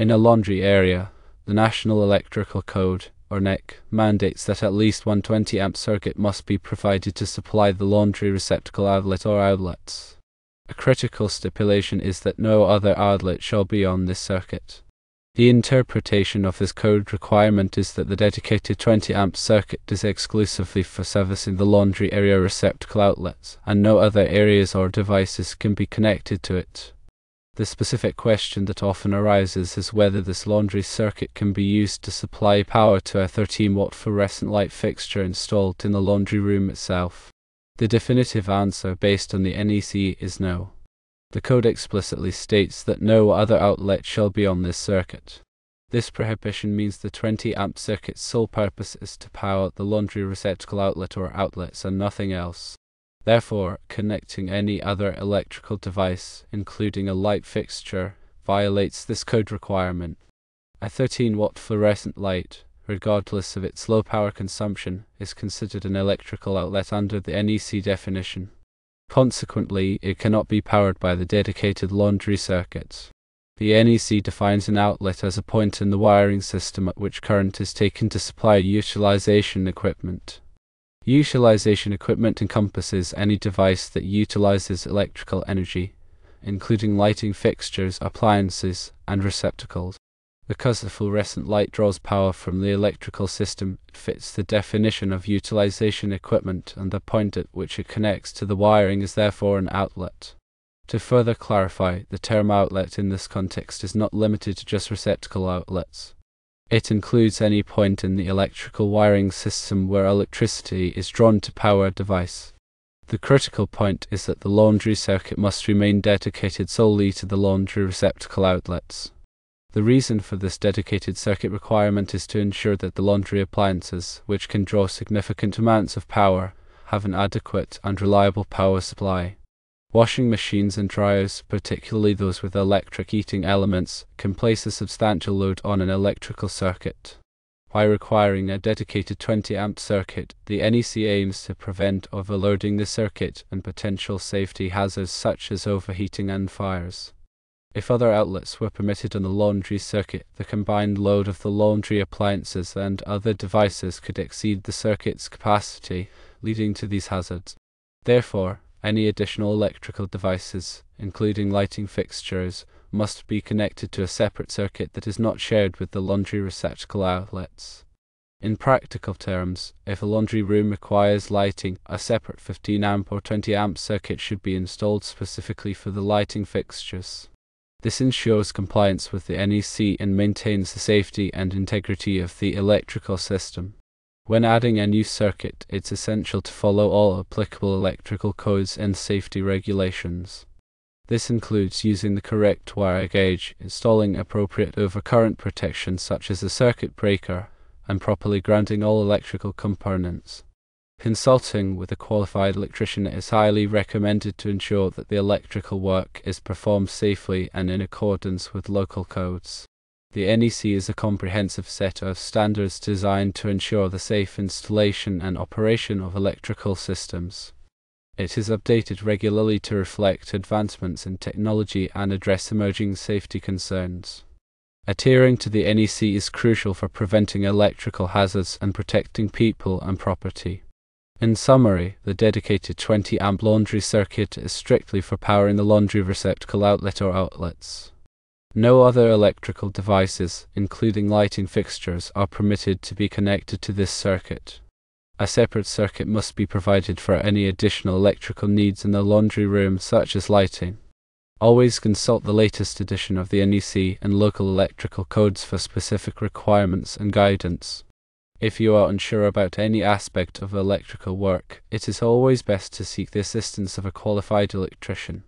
In a laundry area, the National Electrical Code, or NEC, mandates that at least one 20-amp circuit must be provided to supply the laundry receptacle outlet or outlets. A critical stipulation is that no other outlet shall be on this circuit. The interpretation of this code requirement is that the dedicated 20-amp circuit is exclusively for servicing the laundry area receptacle outlets, and no other areas or devices can be connected to it. The specific question that often arises is whether this laundry circuit can be used to supply power to a 13-watt fluorescent light fixture installed in the laundry room itself. The definitive answer based on the NEC is no. The code explicitly states that no other outlet shall be on this circuit. This prohibition means the 20-amp circuit's sole purpose is to power the laundry receptacle outlet or outlets and nothing else. Therefore, connecting any other electrical device, including a light fixture, violates this code requirement. A 13-watt fluorescent light, regardless of its low power consumption, is considered an electrical outlet under the NEC definition. Consequently, it cannot be powered by the dedicated laundry circuit. The NEC defines an outlet as a point in the wiring system at which current is taken to supply utilization equipment. Utilization equipment encompasses any device that utilizes electrical energy, including lighting fixtures, appliances, and receptacles. Because the fluorescent light draws power from the electrical system, it fits the definition of utilization equipment, and the point at which it connects to the wiring is therefore an outlet. To further clarify, the term outlet in this context is not limited to just receptacle outlets. It includes any point in the electrical wiring system where electricity is drawn to power a device. The critical point is that the laundry circuit must remain dedicated solely to the laundry receptacle outlets. The reason for this dedicated circuit requirement is to ensure that the laundry appliances, which can draw significant amounts of power, have an adequate and reliable power supply. Washing machines and dryers, particularly those with electric heating elements, can place a substantial load on an electrical circuit. By requiring a dedicated 20-amp circuit, the NEC aims to prevent overloading the circuit and potential safety hazards such as overheating and fires. If other outlets were permitted on the laundry circuit, the combined load of the laundry appliances and other devices could exceed the circuit's capacity, leading to these hazards. Therefore, any additional electrical devices, including lighting fixtures, must be connected to a separate circuit that is not shared with the laundry receptacle outlets. In practical terms, if a laundry room requires lighting, a separate 15-amp or 20-amp circuit should be installed specifically for the lighting fixtures. This ensures compliance with the NEC and maintains the safety and integrity of the electrical system. When adding a new circuit, it's essential to follow all applicable electrical codes and safety regulations. This includes using the correct wire gauge, installing appropriate overcurrent protection such as a circuit breaker, and properly grounding all electrical components. Consulting with a qualified electrician is highly recommended to ensure that the electrical work is performed safely and in accordance with local codes. The NEC is a comprehensive set of standards designed to ensure the safe installation and operation of electrical systems. It is updated regularly to reflect advancements in technology and address emerging safety concerns. Adhering to the NEC is crucial for preventing electrical hazards and protecting people and property. In summary, the dedicated 20-amp laundry circuit is strictly for powering the laundry receptacle outlet or outlets. No other electrical devices, including lighting fixtures, are permitted to be connected to this circuit. A separate circuit must be provided for any additional electrical needs in the laundry room, such as lighting. Always consult the latest edition of the NEC and local electrical codes for specific requirements and guidance. If you are unsure about any aspect of electrical work, it is always best to seek the assistance of a qualified electrician.